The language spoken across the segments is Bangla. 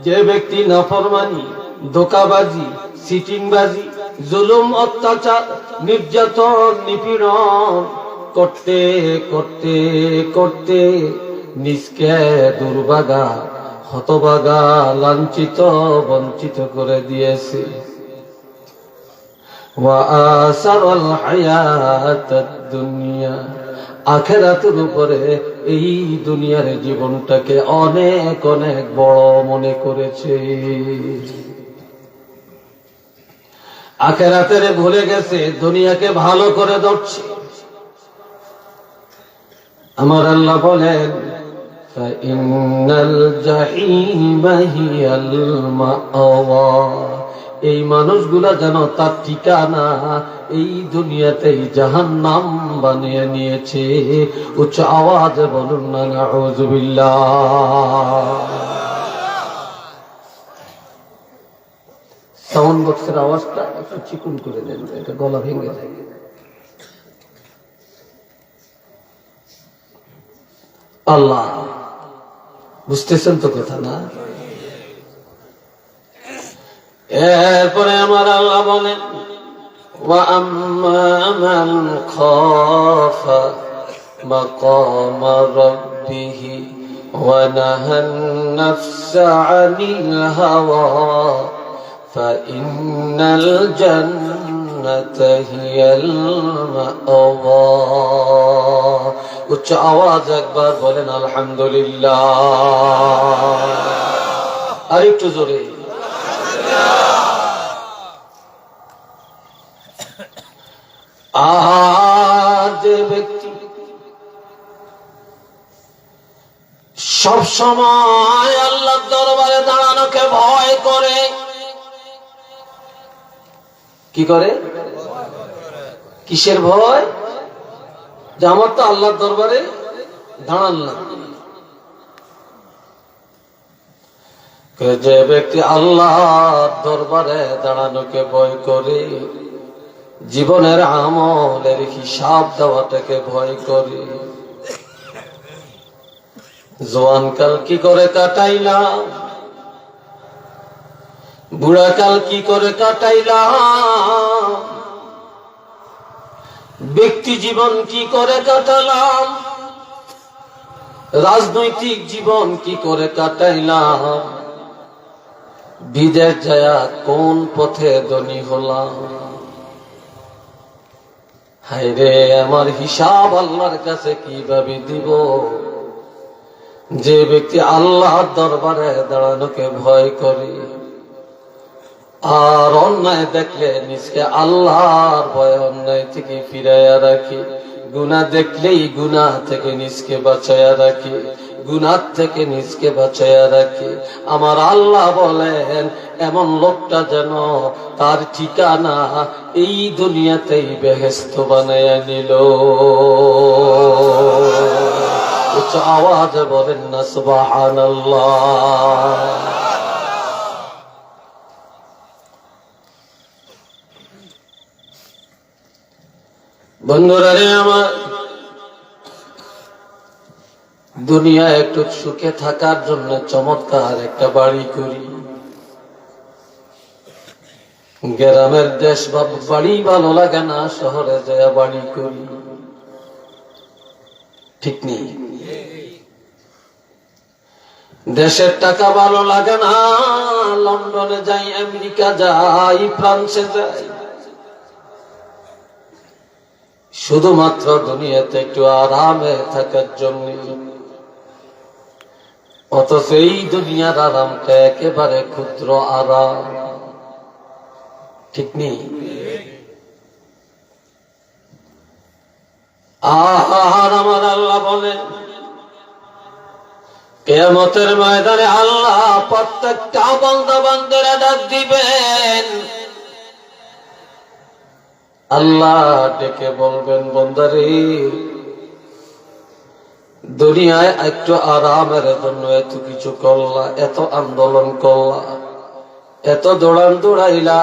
যে ব্যক্তি নাফরমানি, ধোঁকাবাজি, সিটিংবাজি, জুলুম, অত্যাচার, নির্যাতন, নিপীড়ন করতে করতে করতে নিজকে দুর্ভাগা, হতভাগা, লাঞ্ছিত, বঞ্চিত করে দিয়েছে। ওয়া আসারাল হায়াতাদ দুনিয়া, আখিরাতের উপরে এই দুনিয়ার জীবনটাকে অনেক অনেক বড় মনে করেছে। আখিরাতের ভুলে গেছে, দুনিয়াকে ভালো করে ধরছে। আমার আল্লাহ বলেন, ফাইন্নাল জাহিমা হিয়াল মাআওয়া, এই মানুষগুলা যেন তার ঠিকানা এই দুনিয়াতেই জাহান্নাম বানিয়ে নিয়েছে। উচ্চ আওয়াজে বলুন না নাউযুবিল্লাহ। সাউন্ড বক্সের আওয়াজটা একটু চিকুন করে দেন, এটা গলা ভেঙে যায়। আল্লাহ, বুঝতেছেন তো কথা না? এরপরে আমার আল্লাহ বলেন, ওয়া আম্মা মান খাফা মাকামা রাব্বিহি ওয়া নাহান নাফসা আনিল হাওয়া ফাইন্নাল জান্নাতা হিয়াল মাআওয়া। উচ্চ আওয়াজ একবার বলেন আলহামদুলিল্লাহ। আর একটু জোরে। যে ব্যক্তি সব সময় আল্লাহর দরবারে দাঁড়ানোকে ভয় করে, কি করে? কিসের ভয়? যে আমার তো আল্লাহর দরবারে দাঁড়ালাম। যে ব্যক্তি আল্লাহর দরবারে দাঁড়ানোকে ভয় করে, জীবনের আমলের হিসাব দেওয়াটাকে ভয় করে, জওয়ানকাল কি করে কাটাইলাম, বুড়াকাল কি করে কাটাইলাম, ব্যক্তি জীবন কি করে কাটালাম, রাজনৈতিক জীবন কি করে কাটাইলাম, বিদেশ যায় কোন পথে ধনী হলাম, হায়রে আমার হিসাব আল্লাহর কাছে কিভাবে দিব। যে ব্যক্তি আল্লাহর দরবারে দাঁড়ানোকে ভয় করে আর অন্যায় দেখলে নিজকে আল্লাহর ভয় অন্যায় থেকে ফিরাইয়া রাখি, গুনাহ দেখলেই গুনাহ থেকে নিজকে বাঁচাইয়া রাখি, গুনাহ থেকে নিজকে বাঁচাইয়া রাখি, আমার আল্লাহ বলেন এমন লোকটা যেন তার ঠিকানা এই দুনিয়াতেই বেহেশত বানাইয়া নিল। উচ্চ আওয়াজে বলেন না সুবহানাল্লাহ। বন্ধুরা রে আমার, দুনিয়া একটু সুখে থাকার জন্য চমৎকার একটা বাড়ি করি, গ্রামের দেশ বাড়ি ভালো লাগে না, শহরে যায় বাড়ি করি, ঠিক নেই? দেশের টাকা ভালো লাগে না, লন্ডনে যাই, আমেরিকা যাই, ফ্রান্সে যাই, শুধুমাত্র দুনিয়াতে একটু আরামে থাকার জন্য। অথচ এই দুনিয়ার আরামটা একেবারে ক্ষুদ্র আরাম, ঠিক নেই? আর আমার আল্লাহ বলেন, কিয়ামতের ময়দানে আল্লাহ প্রত্যেকটা বান্দা বান্দারে ডাক দিবেন। আল্লাহ ডেকে বলবেন, বান্দারে দুনিয়ায় একটু আরামের জন্য এত কিছু করলা, এত আন্দোলন করলা, এত দৌড়াইলা,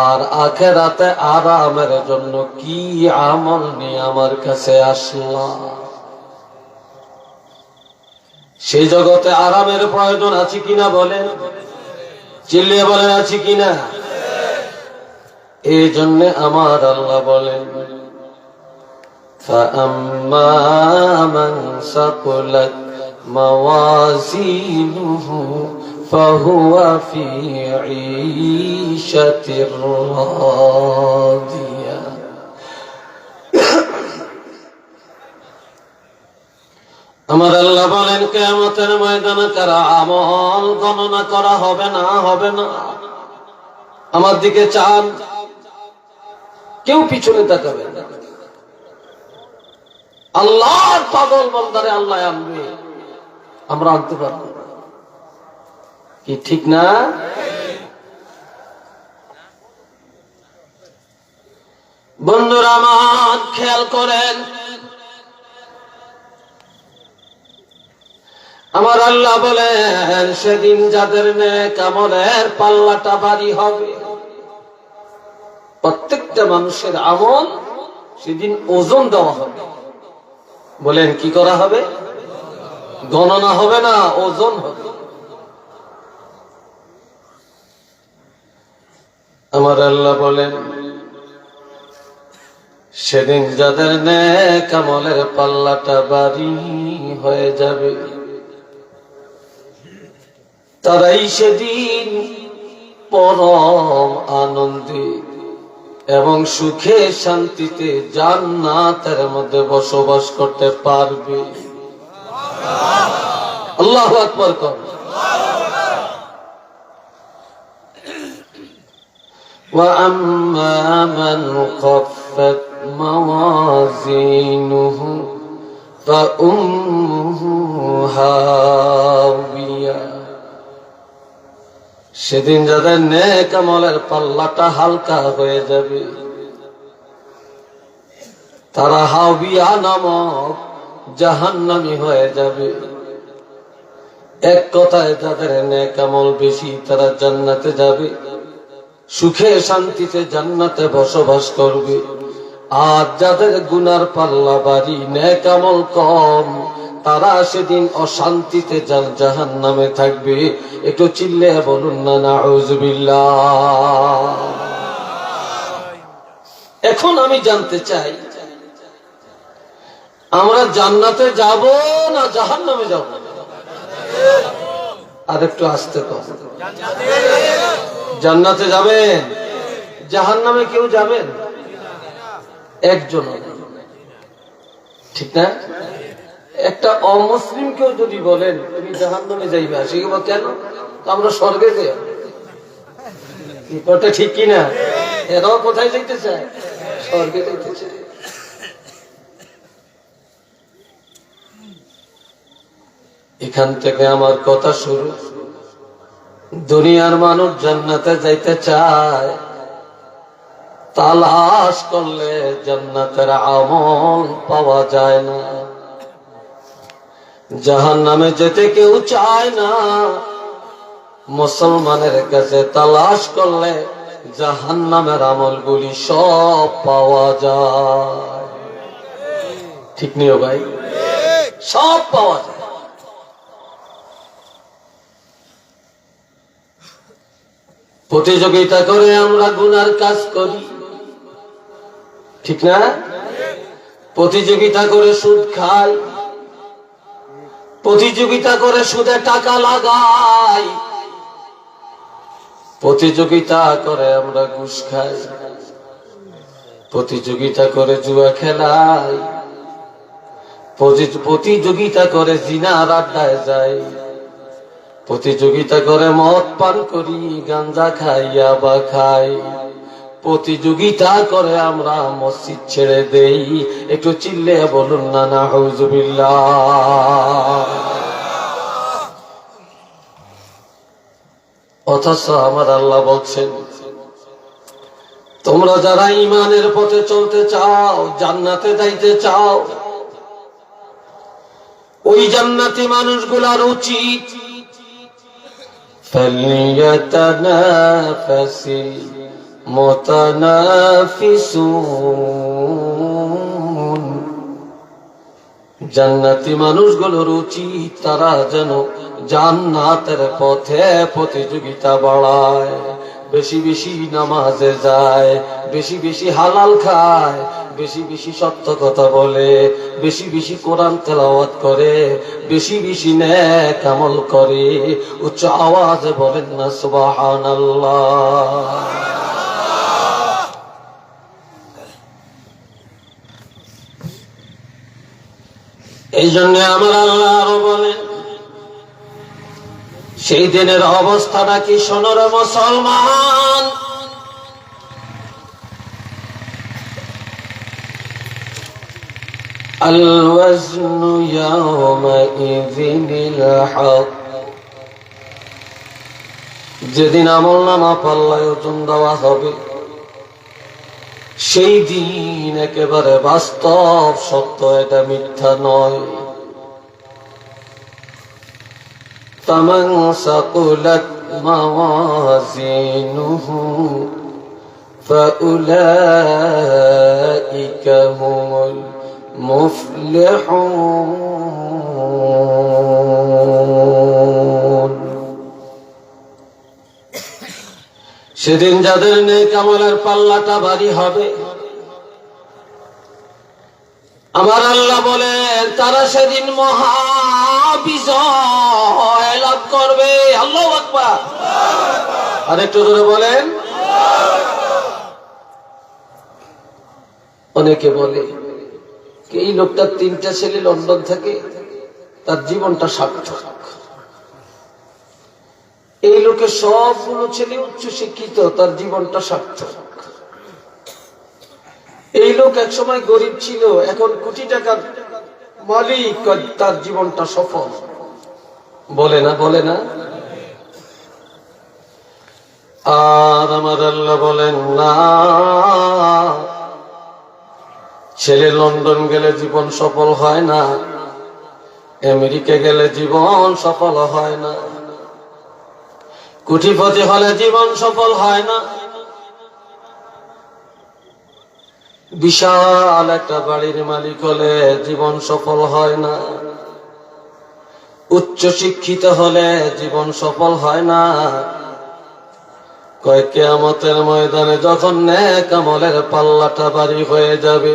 আর আখিরাতে আরামের জন্য কি আমল নিয়ে আমার কাছে আসলা? সেই জগতে আরামের প্রয়োজন আছে কিনা বলেন, চিল্লিয়ে বলেন আছে কিনা? এই জন্য আমার আল্লাহ বলেন فَأَمَّا مَنْ ثَقُلَتْ مَوَازِينُهُ فَهُوَ فِي عِيشَةٍ راضية আমার আল্লাহ বলেন কিয়ামতের ময়দানে কার আমল গণনা করা হবে না, হবে না। আমার দিকে চান, কেউ পিছনে তাকাবে না। আল্লাহর পাগল বান্দারে আল্লাহ আনবে, আমরা আনতে পারবো না। কি ঠিক না? বন্ধুরা আমার খেয়াল করেন, আমার আল্লাহ বলেন সেদিন যাদের নেক আমলের পাল্লাটা ভারী হবে, প্রত্যেকটা মানুষের আমল সেদিন ওজন দেওয়া হবে। বলেন কি করা হবে? গণনা হবে না, ওজন হবে। আমার আল্লাহ বলেন সেদিন যাদের নেক আমলের পাল্লাটা ভারী হয়ে যাবে, তারাই সেদিন পরম আনন্দে এবং সুখে শান্তিতে জান্নাতের মধ্যে বসবাস করতে পারবে। আল্লাহু আকবার কর। وَأَمَّا مَنْ خَفَّتْ مَوَازِينُهُ فَأُمُّهُ هَاوِيَةٌ সেদিন যাদের নেক আমলের পাল্লাটা হালকা হয়ে যাবে, তারা হাবিয়া নামক জাহান্নামী হয়ে যাবে। এক কথায় যাদের নেক আমল বেশি তারা জান্নাতে যাবে, সুখে শান্তিতে জান্নাতে বসবাস করবে। আর যাদের গুনার পাল্লা ভারী, নেক আমল কম, তারা সেদিন অশান্তিতে জাহান্নামে থাকবে। একটু চিল্লে বলুন না নাউযুবিল্লাহ। এখন আমি জানতে চাই, আমরা জান্নাতে যাব না জাহান্নামে যাব? আর একটু আস্তে কথা। জান্নাতে যাবেন, জাহান্নামে কেউ যাবেন? একজন, ঠিক না? একটা অমুসলিমকেও যদি বলেন তুমি জাহান্নামে যাইবে, সে কেন? আমরা স্বর্গে যাই। ব্যাপারটা ঠিক কিনা? এরাও কোথায় যাইতে চায়? স্বর্গে যাইতে চায়। এখান থেকে আমার কথা শুরু। দুনিয়ার মানুষ জান্নাতে যাইতে চায়, তালাশ করলে জান্নাতের আমল পাওয়া যায় না। জাহান্নামে যেতে কেউ চায় না, মুসলমানের কাছে তালাশ করলে জাহান্নামের আমলগুলি সব পাওয়া যায়। ঠিক নিও ভাই? সব পাওয়া যায়। প্রতিযোগিতা করে আমরা গুনার কাজ করি, ঠিক না? প্রতিযোগিতা করে সুদ খাই, প্রতিযোগিতা করে সুদে টাকা লাগাই, প্রতিযোগিতা করে আমরা ঘুষ খাই, প্রতিযোগিতা করে জুয়া খেলাই, প্রতিযোগিতা করে জিনার আড্ডায় যাই, প্রতিযোগিতা করে মদ পান করি, গাঞ্জা খাইয়া বা খাই, প্রতিযোগিতা করে আমরা মসজিদ ছেড়ে দেই। একটু চিল্লে বলুন না নাউযুবিল্লাহ। অথচ আমার আল্লাহ বলছেন তোমরা যারা ঈমানের পথে চলতে চাও, জান্নাতে যাইতে চাও, ওই জান্নাতি মানুষগুলার উচিত ফালইয়াতানাফাসিল মুতানাফিসুন, জান্নাতি মানুষগুলোর উচিত তারা যেন জান্নাতের পথে প্রতিযোগিতা বাড়ায়, বেশি বেশি নামাজে যায়, বেশি বেশি হালাল খায়, বেশি বেশি সত্য কথা বলে, বেশি বেশি কোরআন তেলাওয়াত করে, বেশি বেশি নেক আমল করে। উচ্চ আওয়াজে বলেন না সুবহানাল্লাহ। এই জন্য আমার আল্লাহ আরো বলেন, সেই দিনের অবস্থাটা কি শোনো রে মুসলমান। আল ওয়াজনু ইয়াওমাইযিনিল হক, যেদিন আমলনামা পাল্লায় ওজন দেওয়া হবে, সেই দিন একেবারে বাস্তব সত্য, এটা মিথ্যা নয়। ফামান সাকুলাত মাওয়াজিনুহু ফাউলাইকা হুমুল মুফলিহুন। সেদিন যাদের নেক আমলের পাল্লাটা ভারী হবে, আমার আল্লাহ বলেন তারা সেদিন মহা বিজয় লাভ করবে। আল্লাহু আকবার। আরেকটু জোরে বলেন। অনেকে বলে এই লোকটার 3টা ছেলে লন্ডন থাকে, তার জীবনটা সার্থক। এই লোকের সবগুলো ছেলে উচ্চ শিক্ষিত, তার জীবনটা সার্থক। এই লোক একসময় গরিব ছিল, এখন কোটি টাকার মালিক, তার জীবনটা সফল। বলে না, বলে না। আর আমার আল্লাহ বলেন না, ছেলে লন্ডন গেলে জীবন সফল হয় না, আমেরিকা গেলে জীবন সফল হয় না, কোটিপতি হলে জীবন সফল হয় না, বিশাল একটা বাড়ির মালিক হলে জীবন সফল হয় না, উচ্চ শিক্ষিত হলে জীবন সফল হয় না। কয় কিয়ামতের ময়দানে যখন নেক আমলের পাল্লাটা ভারী হয়ে যাবে,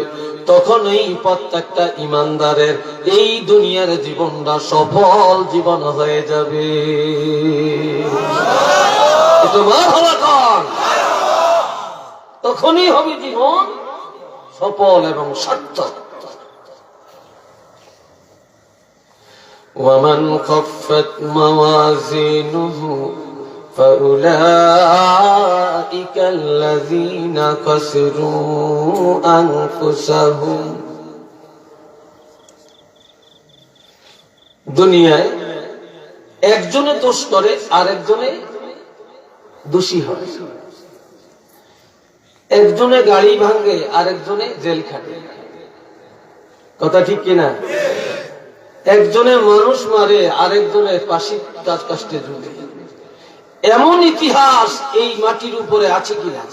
তখন এই প্রত্যেকটা ইমানদারের এই দুনিয়ার জীবনটা সফল জীবন হয়ে যাবে। তখনই হবে জীবন সফল এবং সার্থক। ওয়ামান খাফফাত মাওয়াজিনুহু ফাউলাইকা আল্লাযীনা খাসিরু আনফুসাহুম। দুনিয়ায় একজনে দোষ করে আরেকজনে দোষী হয়, একজনে গাড়ি ভাঙে আরেকজনে জেল খাটে। কথা ঠিক কিনা? একজনে মানুষ মারে আরেকজনে ফাঁসির কাষ্টে ঝুলে। এমন ইতিহাস এই মাটির উপরে আছে কিনা?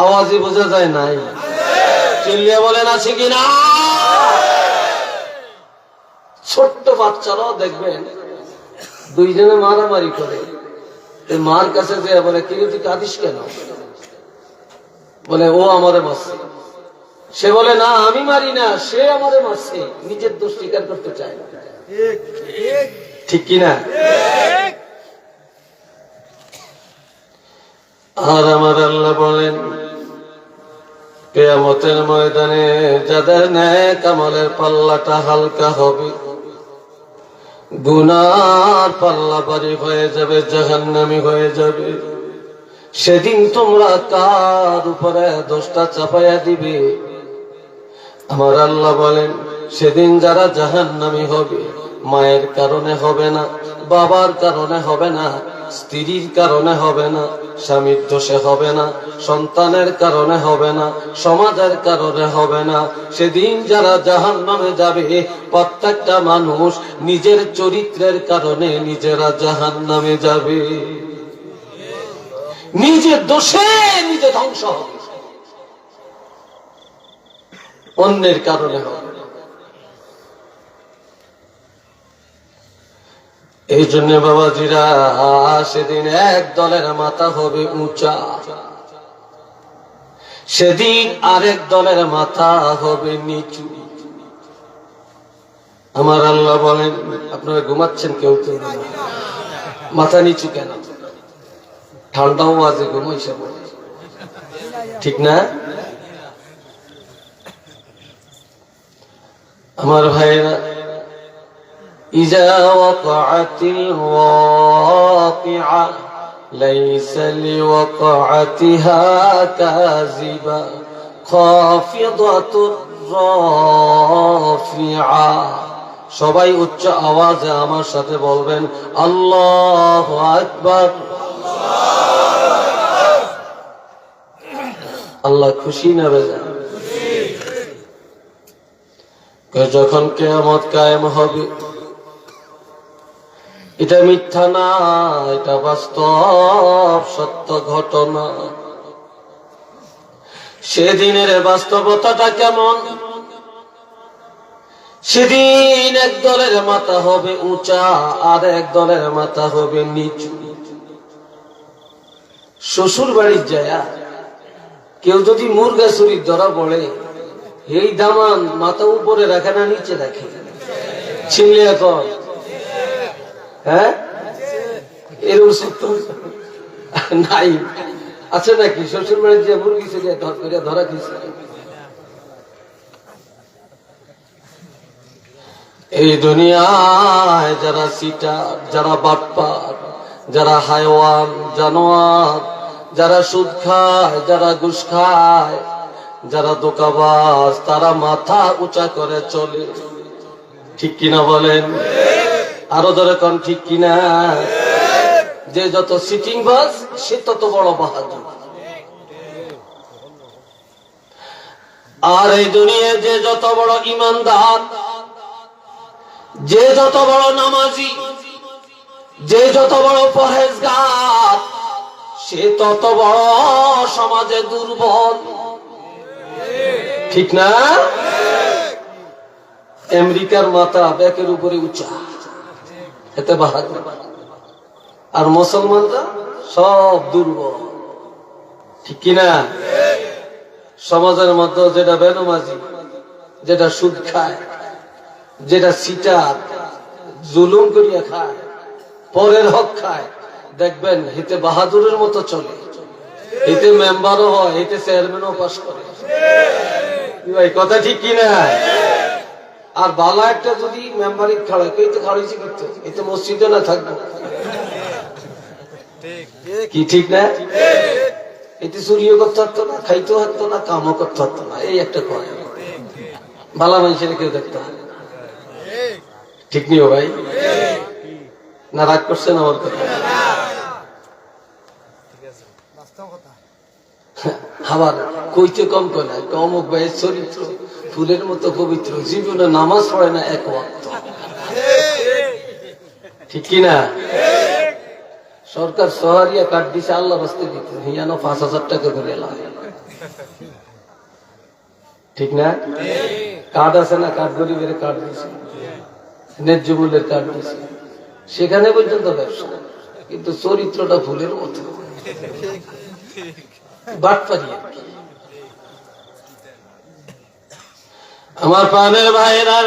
আওয়াজে বোঝা যায় নাই? চিল্লিয়ে বলেন আছে কিনা? ছোট্ট বাচ্চারাও দেখবেন দুইজনে মারামারি করে, মার কাছে যে বলে কি তুই কাঁদিস কেন? বলে ও আমারে মারছে। সে বলে না আমি মারি না, সে আমারে মারছে। নিজের দোষ স্বীকার করতে চায় না। ঠিক কিনা? আর আমার আল্লাহ বলেন কিয়ামতের ময়দানে যাদের নেক আমলের পাল্লাটা হালকা হবে, গুনার পাল্লা ভারী হয়ে যাবে, জাহান্নামী হয়ে যাবে। সেদিন তোমরা কার উপরে দোষটা চাপাইয়া দিবে? আমার আল্লাহ বলেন সেদিন যারা জাহান্নামী হবে, মায়ের কারণে হবে না, বাবার কারণে হবে না, স্ত্রীর কারণে হবে না, স্বামীর দোষে হবে না, সন্তানের কারণে হবে না, সমাজের কারণে হবে না। সেদিন যারা জাহান্নামে যাবে, প্রত্যেকটা মানুষ নিজের চরিত্রের কারণে নিজেরা জাহান্নামে যাবে। নিজের দোষে নিজে ধ্বংস হবে, অন্যের কারণে হবে। এই জন্য বাবাজিরা, সেদিন এক দলের মাথা হবে উঁচা, সেদিন আরেক দলের মাথা হবে নিচু। আমার আল্লাহ বলেন, আপনারা ঘুমাচ্ছেন, কেউ কেউ মাথা নিচু কেন? ঠান্ডাও আজে ঘুমাইছে, ঠিক না? আমার ভাইরা, ইজা ওয়াকাআতিল ওয়াকিআ লাইসা লিওয়াকাআতিহা কাযিবা খাফিদাতুর রাফিআ। সবাই উচ্চ আওয়াজে আমার সাথে বলবেন, আল্লাহু আকবার। আল্লাহ খুশি না বেজান? যখন কিয়ামত কায়েম হবে, এটা মিথ্যা না, এটা বাস্তব সত্য ঘটনা। সেদিনের বাস্তবতাটা কেমন? সেদিন এক দলের মাথা হবে উঁচা, আর এক দলের মাথা হবে নিচু। শ্বশুর বাড়ির যায় কেউ যদি মুরগা চুরির ধরা পড়ে, এই দামান মাথা উপরে রাখে না নিচে রাখে? ছিনলে এখন হ্যাঁ, এরকম সত্য নাই আছে নাকি? শ্বশুর বাড়ির যে মুরগি চুরিয়ে ধরা দিয়েছে। এই দুনিয়ায় যারা সিটার, যারা বাটপার, যারা হায়ওয়ান জানোয়ার, যারা সুদ খায়, যারা ঘুষ খায়, যারা দোকাবাজ, তারা মাথা উঁচা করে চলে। ঠিক কিনা বলেন? আরো ধরে কোন ঠিক কিনা? যে যত সিটিং বাস, সে তত বড় বাহাদুর। আর এই দুনিয়ায় যে যত বড় ইমানদার, যে যত বড় নামাজি, যে যত বড় পরহেজগার, সে তত বড় সমাজে দুর্বল। ঠিক না? আমেরিকার মাথা ব্যাকের উপরে উঁচা, এতে বাহাদুর। আর মুসলমানরা সব দুর্বল। ঠিক কিনা? সমাজের মধ্যে যেটা বেনমাজি, যেটা সুদ খায়, যেটা সিটার, জুলুম করিয়া খায়, পরের হক খায়, দেখবেন হিতে বাহাদুরের মতো চলে, হিতে মেম্বারও হয়, হিতে চেয়ারম্যানও পাস করে। ভাই কথা ঠিক কিনা? আর বালা একটা যদি মেম্বারি খাড়ায়, কে তো খাড়াইছে করতো, এতে মসজিদে না থাকবো কি? ঠিক না? এতে চুরিও করতে পারতো না, খাইতেও পারতো না, কামও করতে পারতো না। এই একটা কথা, বালা মানুষের কেউ দেখতে হয়। ঠিক নিও ভাই? না রাগ করছেন আমার কথা? আবার কইতে কম করে না, অমুক ভাইয়ের চরিত্র ফুলের মতো পবিত্র, জীবনে নামাজ পড়ে না এক ওয়াক্ত। ঠিক কিনা? সরকার সহারিয়া কার্ড দিছে, আল্লাহ বাস্তে দিতে হিয়ানো ৫,০০০ টাকা করে এলাম। ঠিক না? কার্ড আছে না, কার্ড গরিবের কার্ড দিছে, ন্যায্য মূল্যের কার্ড দিছে, সেখানে পর্যন্ত ব্যবসা, কিন্তু চরিত্রটা ফুলের মতো বাটপারি। আমার প্রাণের ভাইয়েরা,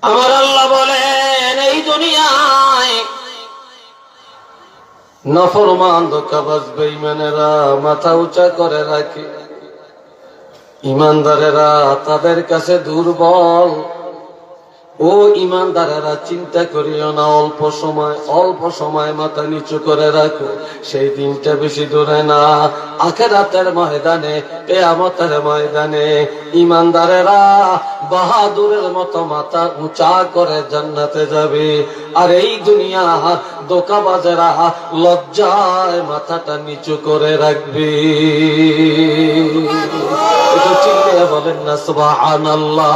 আমার আল্লাহ বলেন, এই দুনিয়ায় নাফরমান ধোঁকাবাজ বেঈমানেরা মাথা উঁচা করে রাখে, ইমানদারেরা তাদের কাছে দুর্বল। ও ইমানদারেরা, চিন্তা করিও না, অল্প সময় মাথা নিচু করে রাখো। সেই দিনটা বেশি দূরে না, আখিরাতের ময়দানে, কিয়ামতের ময়দানে ইমানদারেরা বাহাদুরের মতো মাথা উঁচা করে জান্নাতে যাবে। আর এই দুনিয়া ধোঁকাবাজেরা লজ্জায় মাথাটা নিচু করে রাখবে। একটু চিন্তা বলেন না সুবহানাল্লাহ।